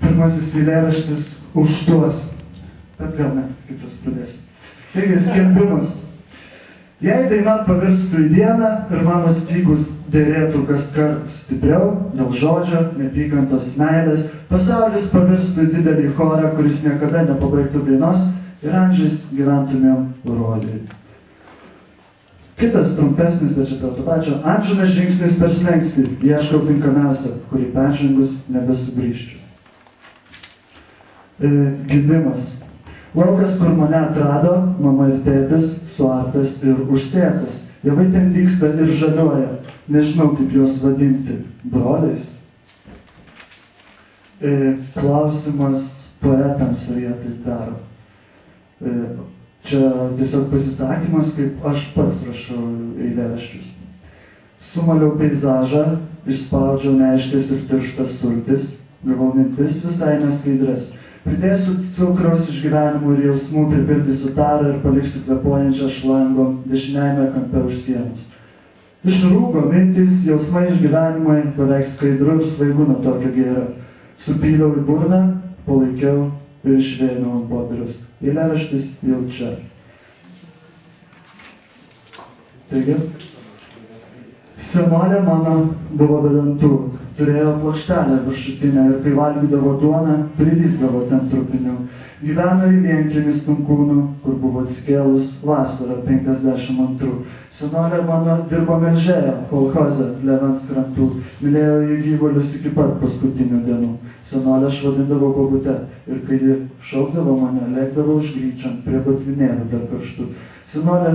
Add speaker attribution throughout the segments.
Speaker 1: Pirmasis eilėraštis užduos. Bet gal ne, kitus pradėsiu. Taigi, skelbimas. Jei daina pavirstų į dieną ir mano stygus dėrėtų kas kart stipriau, dėl žodžio, nepykantos meilės, pasaulis pavirstų į didelį chorą, kuris niekada nepabaigtų dainos ir amžiais gyventumėm roliai. Kitas trumpesnis, bet čia prie to pačio, amžinas žingsnis per slenkstį, ieškau tinkamiausią, kurį peržengus nebesugrįžčiau. Gimimas. Laukas, kur mane atrado, mama ir tėtis, suartas ir užsėtas. Javai ten dygsta ir žaliuoja, nežinau kaip juos vadinti, broliais. Klausimas poetams, ar jie tai daro. Čia tiesiog pasisakymas, kaip aš pats rašau eilėraščius. Sumaliau peizažą, išspaudžiau neaiškės ir tirštas sultis, gavau mintis visai neskaidres. Pridėsiu cukraus iš gyvenimų ir jausmų, pripildysiu tarą ir paliksiu kvepuojančią šlangom dešiniajame kampe už sienos. Iš rūgo mintys, jausmai iš gyvenimai, beveik skaidru ir svaigūna tokio gėrio. Supyliau į burną, palaikiau ir išvėmiau ant popieriaus. Eilėraštis jau čia. Taigi, senolė mano buvo be dantų. Turėjo plokštelę viršutinę ir kai valgydavo duoną, prilysdavo ten trupinių. Gyveno į vienkiemį Stunkūnų, kur buvo atsikėlus vasarą 52. Senolė mano dirbo melžėja, kolchoze, Levens krantų. Mylėjo jį gyvulius iki pat paskutinių dienų. Senolė aš vadindavo bobute ir kai ji šaukdavo mane, lėkdavo užgryčiant prie batvinėlių dar karštų. Senolė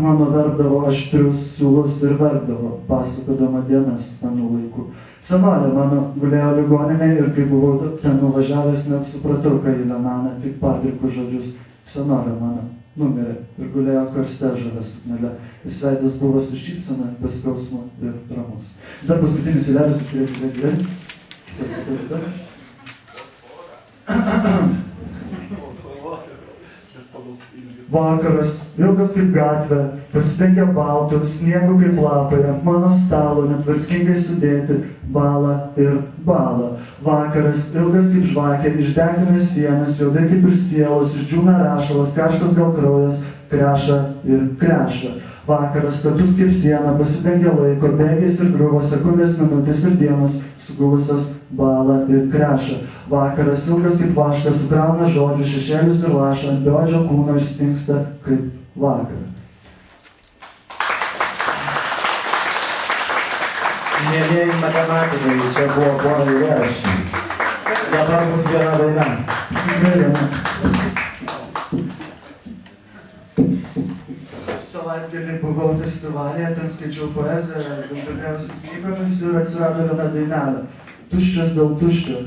Speaker 1: mano verpdavo aštrius siūlus ir verkdavo, pasakodama dienas anų laikų. Senolė mano gulėjo ligoninėje ir kai buvau ten nuvažiavęs, net supratau, ką ji lemena, tik padriku žodžius. Senolė mano numirė ir gulėjo karste žalia suknele. Jis veidas buvo su šypsena, be skausmo ir ramus. Dar paskutinis eilėraštis, kurį žiūrėti. Vakaras, ilgas kaip gatvė, pasidengę baltų, sniegu kaip lapai, ant mano stalo netvarkingai sudėti balą ir balą. Vakaras, ilgas kaip žvakė, išdegina sienas, juodai kaip ir sielos, išdžiūna rašalas, karštas gal kraujas, kreša ir kreša. Vakaras, status kaip siena, pasidengia laiko, bėgiais ir griuvo, sekundės, minutės ir dienos, suguvusios balą ir kreša. Vakaras, ilgas kaip vaškas, sukrauna žodžių, šešėlius ir laša, ant beodžio kūno išstingsta kaip vakar.
Speaker 2: Mėlieji matematikai, čia buvo pora eilėraščių. Dabar bus viena daina.
Speaker 1: Savaitgalį buvau festivalyje, ten skaičiau poeziją, domėjausi knygomis ir atsirado viena dainelė. Tuščias dėl tuščio.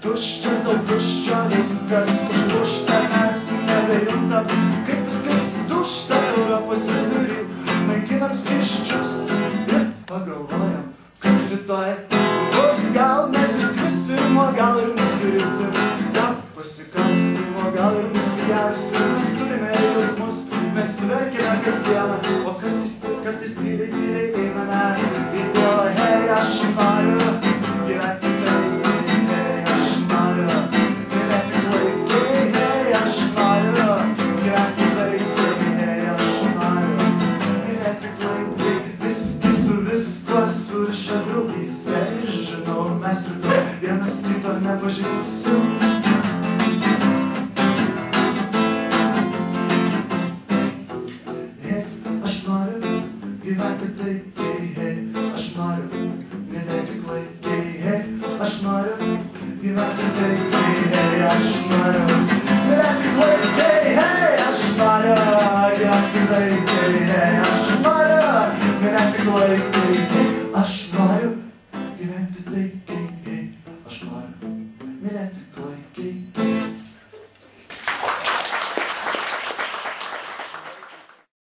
Speaker 3: Tuščias dėl tuščio, viskas užlūžta, mes nebejuntam, kaip viskas tušta Europos vidury. Naikinam skysčius ir pagalvojam, kas rytoj bus. Gal mes išskrisim, o gal ir nusirisim. Gal pasikalsim, o gal ir nusigersim. Mes turime jausmus, mes verkime kasdieną, o kartais tyliai einame į Dievą. Hei, aš noriu gyventi tai, hei, aš noriu mylėti klaikiai, hei, aš noriu gyventi tai, hei, aš noriu mylėti klaikiai. Visgi su viskuo suriša draugystė ir žinau, mes rytoj vienas kito nepažinsim. Hei, aš noriu gyventi taikiai, hei, aš noriu mylėti klaikiai, hei, aš noriu gyventi taikiai, hei, aš noriu mylėti klaikiai, hei, aš noriu gyventi taikiai, hei, aš noriu mylėti klaikiai.